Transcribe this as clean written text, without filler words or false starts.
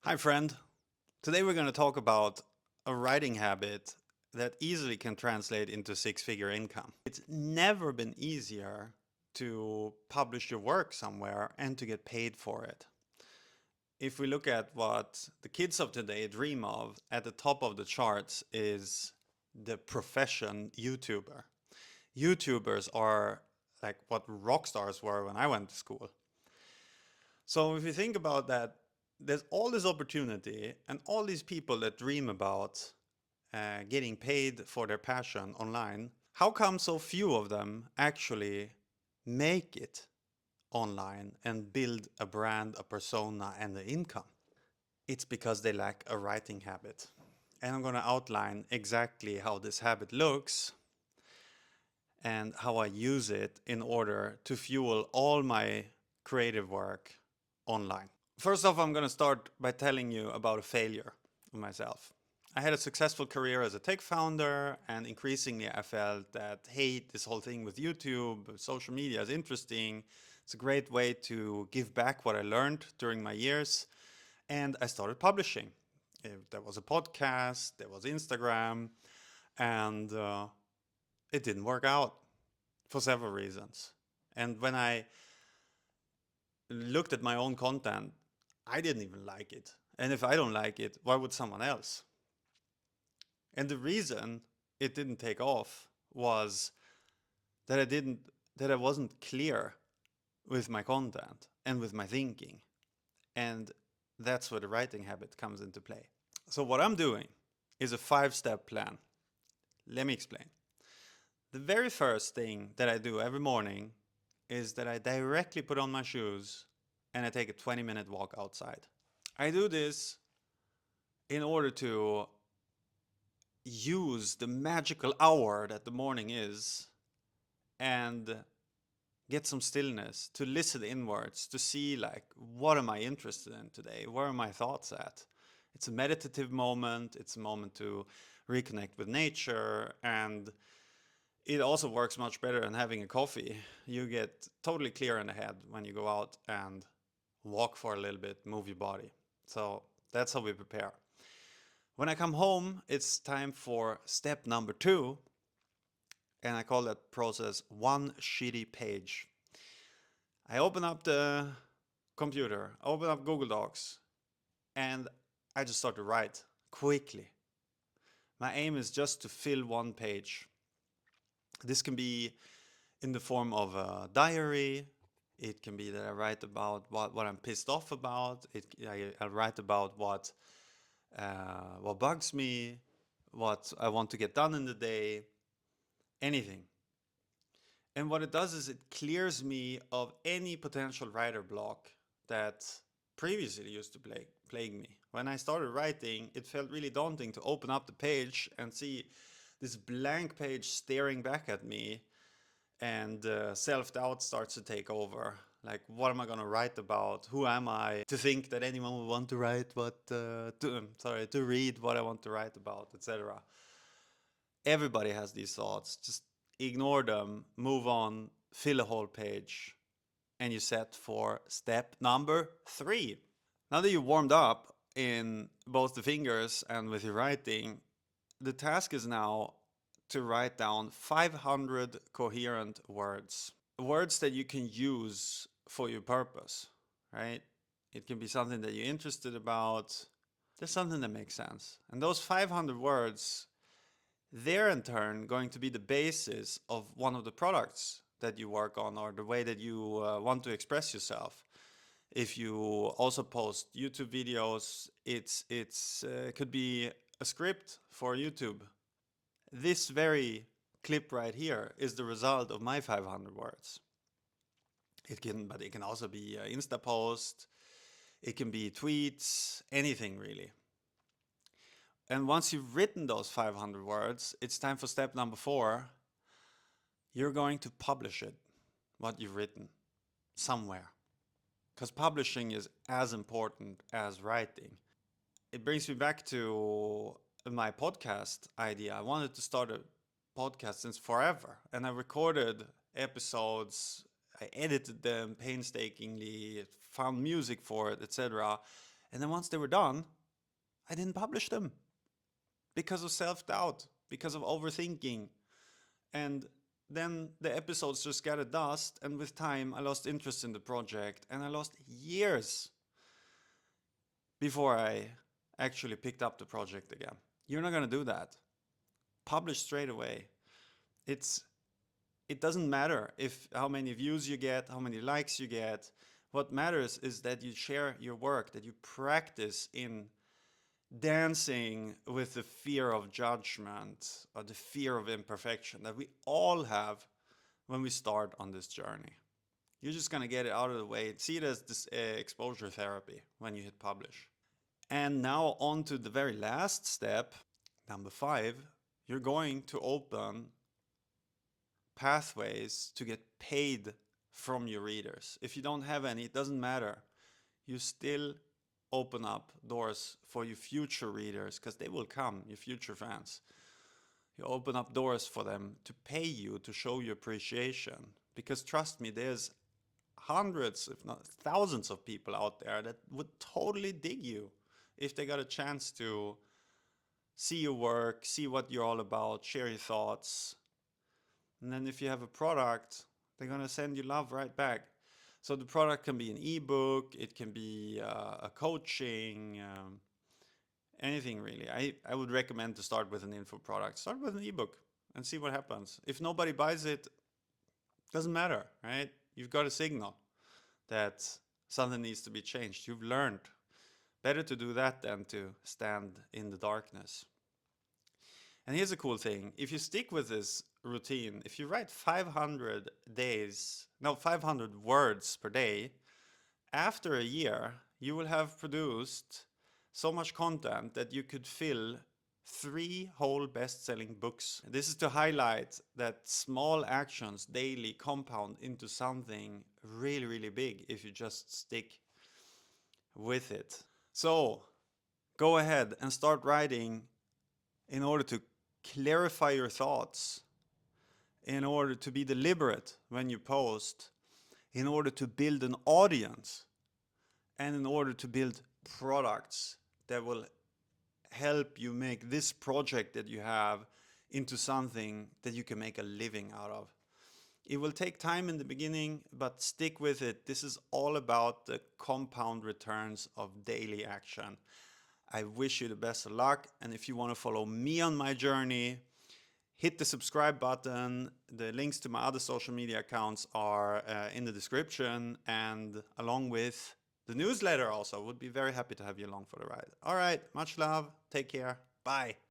Hi, friend. Today we're going to talk about a writing habit that easily can translate into six-figure income. It's never been easier to publish your work somewhere and to get paid for it. If we look at what the kids of today dream of, at the top of the charts is the profession YouTuber. YouTubers are like what rock stars were when I went to school. So if you think about that, there's all this opportunity and all these people that dream about getting paid for their passion online. How come so few of them actually make it online and build a brand, a persona, and an income? It's because they lack a writing habit. And I'm going to outline exactly how this habit looks and how I use it in order to fuel all my creative work online. First off, I'm going to start by telling you about a failure of myself. I had a successful career as a tech founder, and increasingly I felt that, hey, this whole thing with YouTube, social media is interesting. It's a great way to give back what I learned during my years. And I started publishing. There was a podcast, there was Instagram, and it didn't work out for several reasons. And when I looked at my own content, I didn't even like it. And if I don't like it, why would someone else? And the reason it didn't take off was that I wasn't clear with my content and with my thinking. And that's where the writing habit comes into play. So what I'm doing is a 5-step plan. Let me explain. The very first thing that I do every morning is that I directly put on my shoes and I take a 20-minute walk outside. I do this in order to use the magical hour that the morning is and get some stillness, to listen inwards, to see like, what am I interested in today? Where are my thoughts at? It's a meditative moment. It's a moment to reconnect with nature, and it also works much better than having a coffee. You get totally clear in the head when you go out and walk for a little bit, move your body. So that's how we prepare. When I come home, it's time for step number 2, and I call that process one shitty page. I open up the computer, open up Google Docs, and I just start to write quickly. My aim is just to fill one page. This can be in the form of a diary. It can be that I write about what I'm pissed off about. I write about what bugs me, what I want to get done in the day, anything. And what it does is it clears me of any potential writer block that previously used to plague me. When I started writing, it felt really daunting to open up the page and see this blank page staring back at me, and self-doubt starts to take over. Like, what am I going to write about? Who am I to think that anyone will want to write to read what I want to write about, etc. Everybody has these thoughts. Just ignore them, move on, fill a whole page, and you're set for step number 3. Now that you warmed up in both the fingers and with your writing, the task is now to write down 500 coherent words. Words that you can use for your purpose, right? It can be something that you're interested about. There's something that makes sense. And those 500 words, they're in turn going to be the basis of one of the products that you work on, or the way that you want to express yourself. If you also post YouTube videos, it's could be a script for YouTube. This very clip right here is the result of my 500 words. But it can also be an Insta post. It can be tweets, anything really. And once you've written those 500 words, it's time for step number 4. You're going to publish it, what you've written, somewhere. Because publishing is as important as writing. It brings me back to my podcast idea. I wanted to start a podcast since forever, and I recorded episodes, I edited them painstakingly, found music for it, etc. And then once they were done, I didn't publish them because of self-doubt, because of overthinking. And then the episodes just gathered dust, and with time I lost interest in the project, and I lost years before I actually picked up the project again. You're not going to do that. Publish straight away. It doesn't matter if how many views you get, how many likes you get. What matters is that you share your work, that you practice in dancing with the fear of judgment or the fear of imperfection that we all have when we start on this journey. You're just going to get it out of the way. See it as this exposure therapy when you hit publish. And now on to the very last step, number 5. You're going to open pathways to get paid from your readers. If you don't have any, it doesn't matter. You still open up doors for your future readers, because they will come, your future fans. You open up doors for them to pay you, to show you appreciation. Because trust me, there's hundreds, if not thousands of people out there that would totally dig you if they got a chance to see your work, see what you're all about, share your thoughts. And then if you have a product, they're going to send you love right back. So the product can be an ebook, it can be a coaching, anything really. I would recommend to start with an info product. Start with an ebook and see what happens. If nobody buys it, doesn't matter, right? You've got a signal that something needs to be changed. You've learned. Better to do that than to stand in the darkness. And here's a cool thing. If you stick with this routine, if you write 500 words per day, after a year, you will have produced so much content that you could fill 3 whole best-selling books. This is to highlight that small actions daily compound into something really, really big if you just stick with it. So go ahead and start writing in order to clarify your thoughts, in order to be deliberate when you post, in order to build an audience, and in order to build products that will help you make this project that you have into something that you can make a living out of. It will take time in the beginning, but stick with it. This is all about the compound returns of daily action. I wish you the best of luck. And if you want to follow me on my journey, hit the subscribe button. The links to my other social media accounts are in the description, and along with the newsletter also. Would be very happy to have you along for the ride. All right, much love. Take care. Bye.